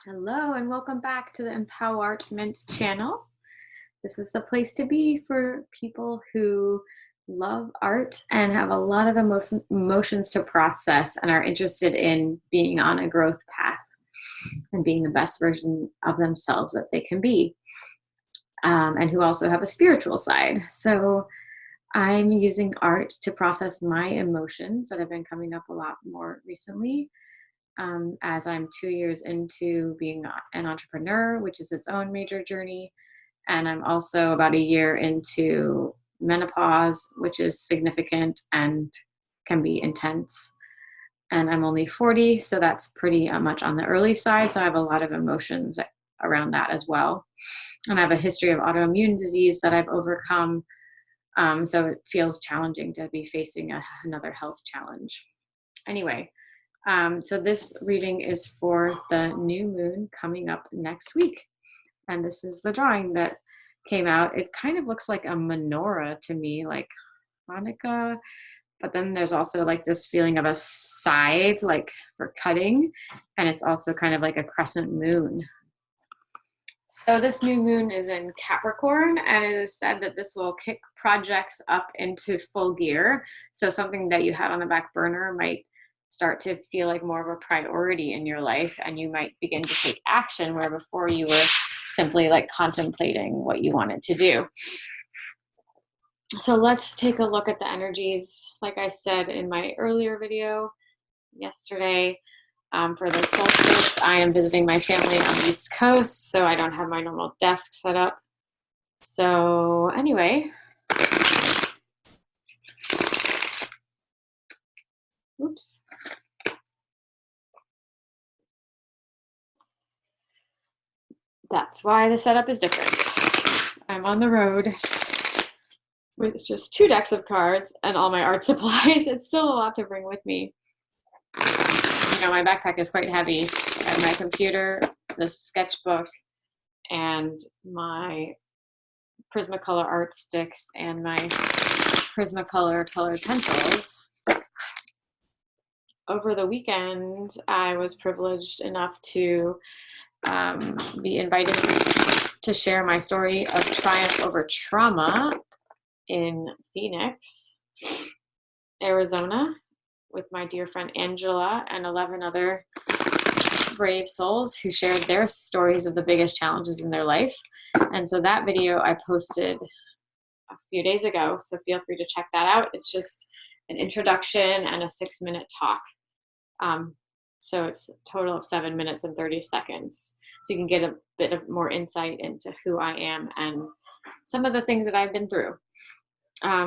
Hello and welcome back to the Empowerment channel. This is the place to be for people who love art and have a lot of emotions to process and are interested in being on a growth path and being the best version of themselves that they can be, and who also have a spiritual side. So I'm using art to process my emotions that have been coming up a lot more recently, as I'm 2 years into being an entrepreneur, which is its own major journey. And I'm also about a year into menopause, which is significant and can be intense. And I'm only 40, so that's pretty much on the early side. So I have a lot of emotions around that as well. And I have a history of autoimmune disease that I've overcome. So it feels challenging to be facing another health challenge. Anyway, so this reading is for the new moon coming up next week. And this is the drawing that came out. It kind of looks like a menorah to me, like Hanukkah, but then there's also like this feeling of a scythe, like for cutting, and it's also kind of like a crescent moon. So this new moon is in Capricorn, and it is said that this will kick projects up into full gear. So something that you had on the back burner might start to feel like more of a priority in your life, and you might begin to take action where before you were simply like contemplating what you wanted to do. So let's take a look at the energies. Like I said in my earlier video yesterday, for the solstice, I am visiting my family on the East Coast, so I don't have my normal desk set up. So anyway, oops. That's why the setup is different. I'm on the road with just 2 decks of cards and all my art supplies. It's still a lot to bring with me. You know, my backpack is quite heavy. I have my computer, the sketchbook, and my Prismacolor art sticks and my Prismacolor colored pencils. Over the weekend, I was privileged enough to be invited to share my story of triumph over trauma in Phoenix, Arizona, with my dear friend Angela and 11 other brave souls who shared their stories of the biggest challenges in their life. And so that video I posted a few days ago, so feel free to check that out. It's just an introduction and a 6-minute talk. So it's a total of 7 minutes and 30 seconds. So you can get a bit of more insight into who I am and some of the things that I've been through.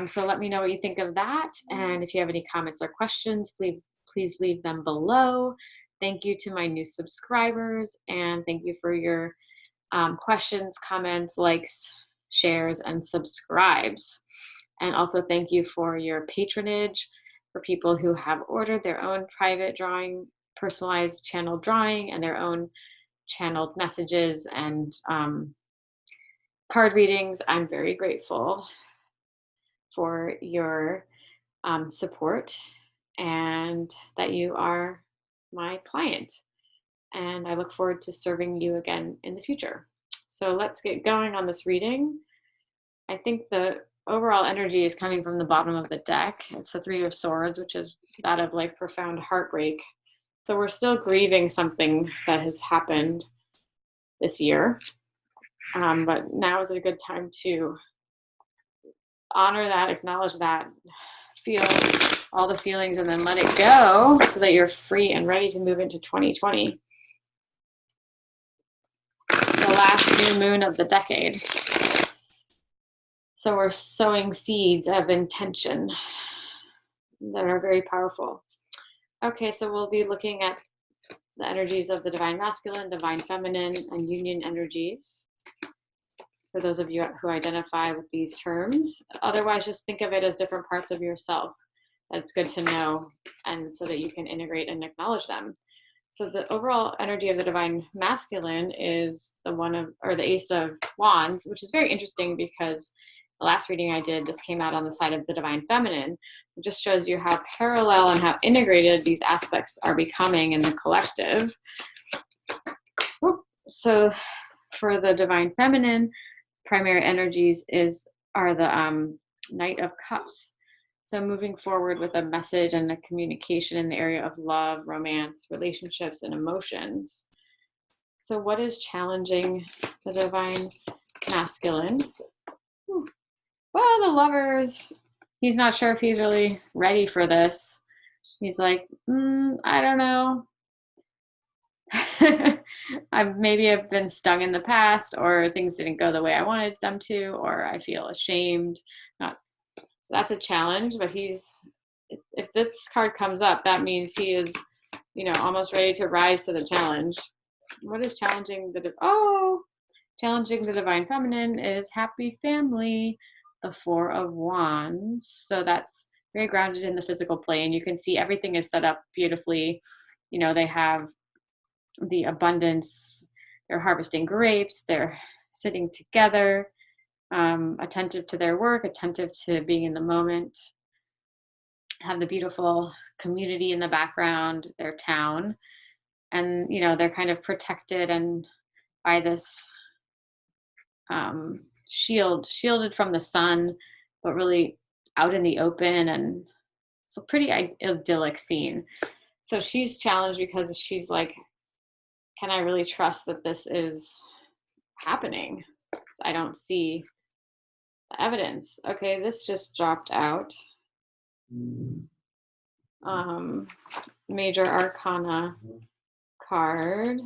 So let me know what you think of that. And if you have any comments or questions, please leave them below. Thank you to my new subscribers, and thank you for your questions, comments, likes, shares, and subscribes. And also thank you for your patronage for people who have ordered their own private drawing, personalized channeled drawing, and their own channeled messages and card readings. I'm very grateful for your support and that you are my client. And I look forward to serving you again in the future. So let's get going on this reading. I think the overall energy is coming from the bottom of the deck. It's the 3 of Swords, which is that of like profound heartbreak. So we're still grieving something that has happened this year. But now is a good time to honor that, acknowledge that, feel all the feelings, and then let it go so that you're free and ready to move into 2020. The last new moon of the decade. So we're sowing seeds of intention that are very powerful. Okay, so we'll be looking at the energies of the divine masculine, divine feminine, and union energies, for those of you who identify with these terms. Otherwise, just think of it as different parts of yourself that it's good to know, and so that you can integrate and acknowledge them. So the overall energy of the divine masculine is the Ace of Wands, which is very interesting because the last reading I did, this came out on the side of the divine feminine. It just shows you how parallel and how integrated these aspects are becoming in the collective. Whoop. So for the divine feminine, primary energies are the Knight of Cups. So moving forward with a message and a communication in the area of love, romance, relationships, and emotions. So what is challenging the divine masculine? Well, the Lovers, he's not sure if he's really ready for this. He's like, I don't know. I've been stung in the past, or things didn't go the way I wanted them to, or I feel ashamed. Not So that's a challenge, but if this card comes up, that means he is, almost ready to rise to the challenge. What is challenging challenging the divine feminine is happy family, the Four of Wands. So that's very grounded in the physical plane. You can see everything is set up beautifully. They have the abundance, they're harvesting grapes, they're sitting together, attentive to their work, attentive to being in the moment, have the beautiful community in the background, their town, and they're kind of protected and by this shielded from the sun, but really out in the open, and it's a pretty idyllic scene. So she's challenged because she's like, can I really trust that this is happening? I don't see the evidence. Okay, this just dropped out. Major Arcana card.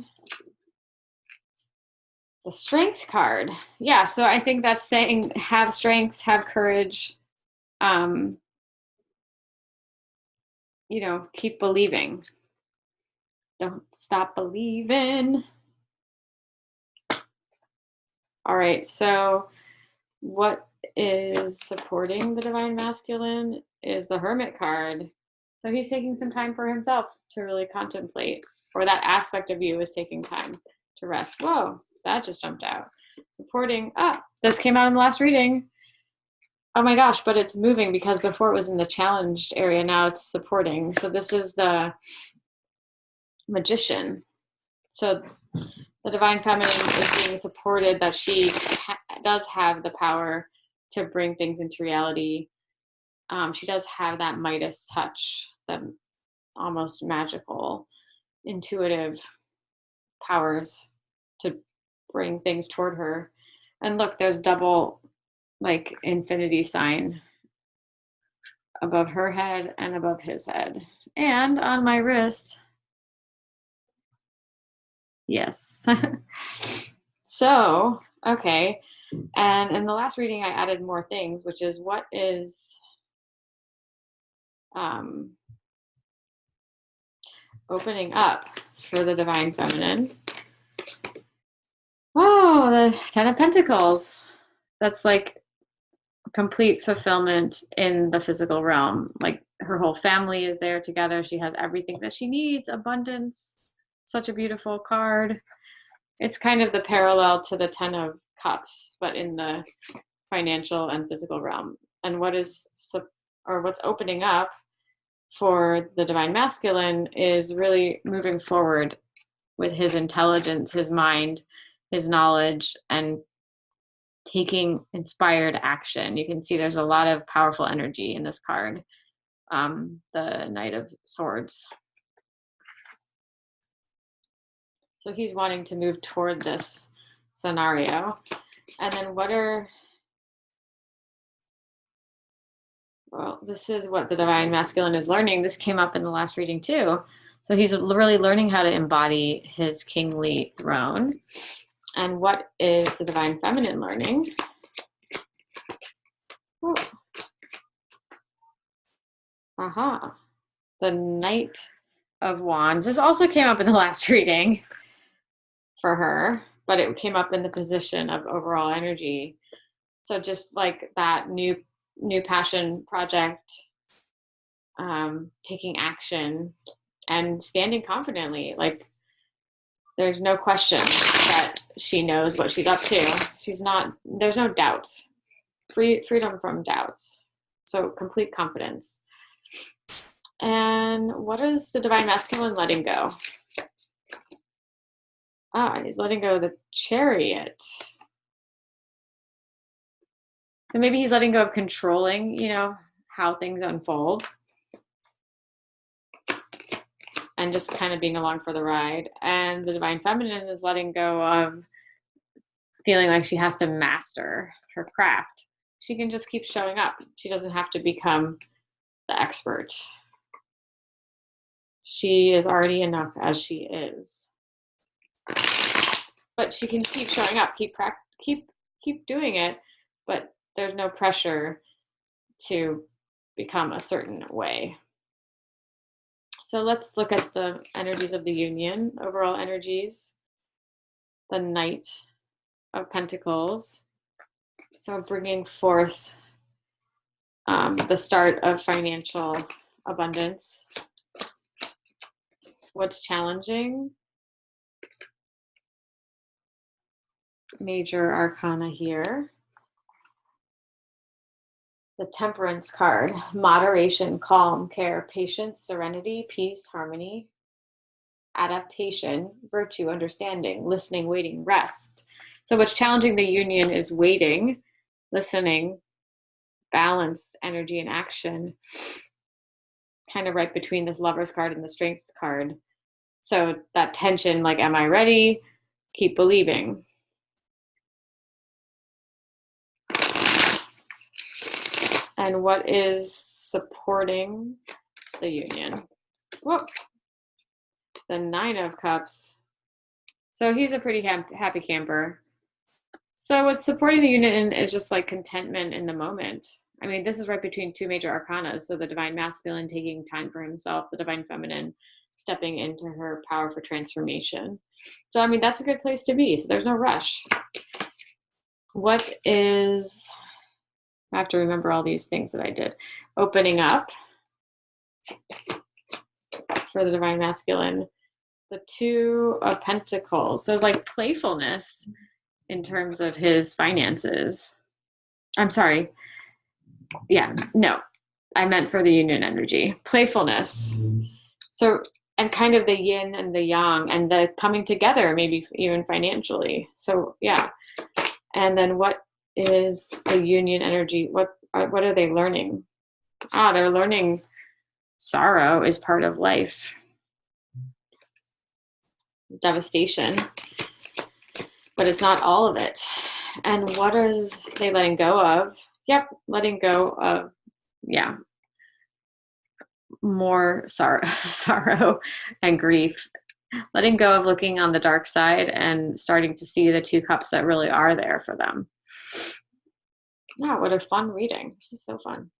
The Strength card. Yeah, so I think that's saying have strength, have courage, keep believing. Don't stop believing. All right, so what is supporting the divine masculine is the Hermit card. So he's taking some time for himself to really contemplate, or that aspect of you is taking time to rest. Whoa, that just jumped out. Supporting, this came out in the last reading. Oh my gosh, but it's moving because before it was in the challenged area, now it's supporting. So this is the Magician. So the divine feminine is being supported, that she does have the power to bring things into reality. She does have that Midas touch, the almost magical, intuitive powers to bring things toward her. And look, there's double infinity sign above her head and above his head. And on my wrist, yes. So, okay. And in the last reading, I added more things, which is what is opening up for the divine feminine. Oh, the Ten of Pentacles. That's like complete fulfillment in the physical realm. Like her whole family is there together. She has everything that she needs, abundance. Such a beautiful card. It's kind of the parallel to the Ten of Cups, but in the financial and physical realm. And what's opening up for the divine masculine is really moving forward with his intelligence, his mind, his knowledge, and taking inspired action. You can see there's a lot of powerful energy in this card, the Knight of Swords. So he's wanting to move toward this scenario. And then this is what the divine masculine is learning. This came up in the last reading too. So he's really learning how to embody his kingly throne. And what is the divine feminine learning? The Knight of Wands. This also came up in the last reading for her, but it came up in the position of overall energy. So just like that new passion project, taking action and standing confidently. Like there's no question that she knows what she's up to. There's no doubts. Freedom from doubts. So complete confidence. And what is the divine masculine letting go? He's letting go of the Chariot. So maybe he's letting go of controlling, how things unfold and just kind of being along for the ride. And the Divine Feminine is letting go of feeling like she has to master her craft. She can just keep showing up. She doesn't have to become the expert. She is already enough as she is. But she can keep showing up, keep doing it, but there's no pressure to become a certain way. So let's look at the energies of the union, overall energies. The Knight of Pentacles. So bringing forth the start of financial abundance. What's challenging? Major Arcana here. The Temperance card. Moderation, calm, care, patience, serenity, peace, harmony, adaptation, virtue, understanding, listening, waiting, rest. So what's challenging the union is waiting, listening, balanced energy and action, kind of right between this Lover's card and the Strengths card. So that tension, like, am I ready? Keep believing. And what is supporting the union? Whoa. The Nine of Cups. So he's a pretty happy camper. So what's supporting the union is just like contentment in the moment. I mean, this is right between two major arcana. So the Divine Masculine taking time for himself, the Divine Feminine stepping into her power for transformation. So, I mean, that's a good place to be. So there's no rush. What is, I have to remember all these things that I did. Opening up for the Divine Masculine. The Two of Pentacles. So like playfulness in terms of his finances. I'm sorry. Yeah, no, I meant for the union energy. Playfulness. So, and kind of the yin and the yang and the coming together, maybe even financially. So yeah. And then what is the union energy? What are they learning? They're learning sorrow is part of life. Devastation. But it's not all of it. And what are they letting go of? Yep, letting go of, yeah, more sorrow and grief. Letting go of looking on the dark side and starting to see the two cups that really are there for them. Yeah, what a fun reading. This is so fun.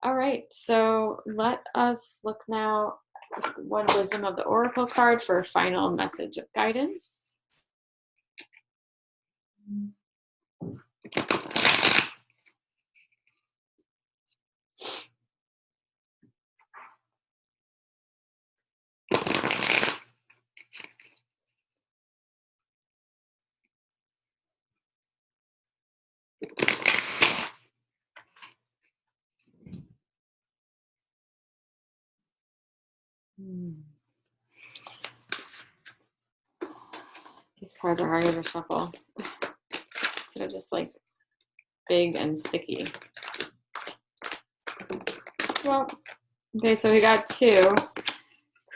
All right, so let us look now at one Wisdom of the Oracle card for a final message of guidance. These cards are harder to shuffle. They're just like big and sticky. Well, okay, so we got two.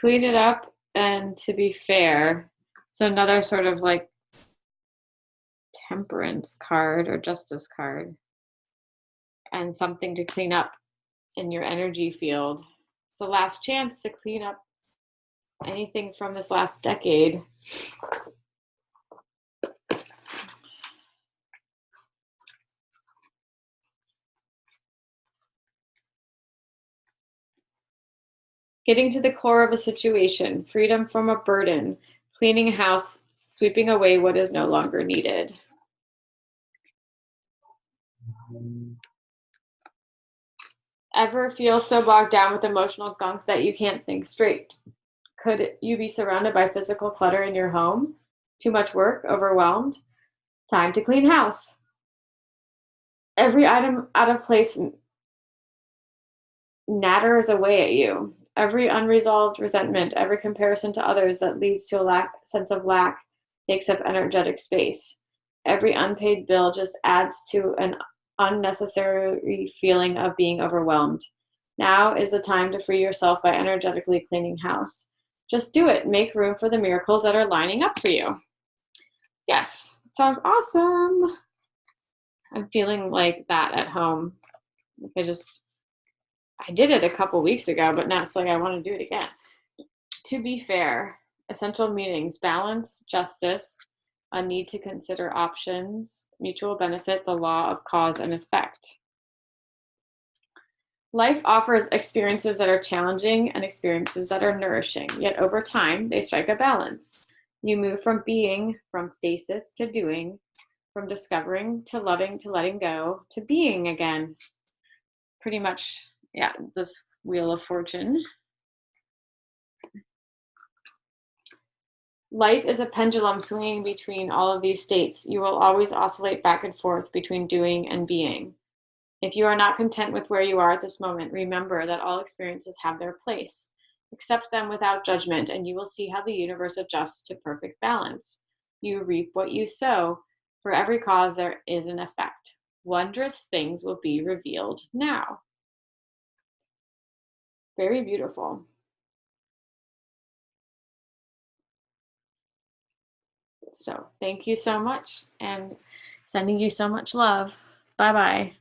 Clean it up and to be fair. So another sort of like Temperance card or Justice card. And something to clean up in your energy field. So last chance to clean up anything from this last decade. Getting to the core of a situation, freedom from a burden, cleaning a house, sweeping away what is no longer needed. Ever feel so bogged down with emotional gunk that you can't think straight? Could you be surrounded by physical clutter in your home? Too much work? Overwhelmed? Time to clean house. Every item out of place natters away at you. Every unresolved resentment, every comparison to others that leads to a sense of lack takes up energetic space. Every unpaid bill just adds to an unnecessary feeling of being overwhelmed. Now is the time to free yourself by energetically cleaning house. Just do it. Make room for the miracles that are lining up for you. Yes, sounds awesome. I'm feeling like that at home. Like I did it a couple weeks ago, but now it's like I want to do it again. To be fair, essential meanings: balance, justice, a need to consider options, mutual benefit, the law of cause and effect. Life offers experiences that are challenging and experiences that are nourishing, yet over time, they strike a balance. You move from being, from stasis to doing, from discovering to loving to letting go to being again. Pretty much, yeah, this Wheel of Fortune. Life is a pendulum swinging between all of these states. You will always oscillate back and forth between doing and being. If you are not content with where you are at this moment, remember that all experiences have their place. Accept them without judgment, and you will see how the universe adjusts to perfect balance. You reap what you sow. For every cause, there is an effect. Wondrous things will be revealed now. Very beautiful. So thank you so much, and sending you so much love. Bye-bye.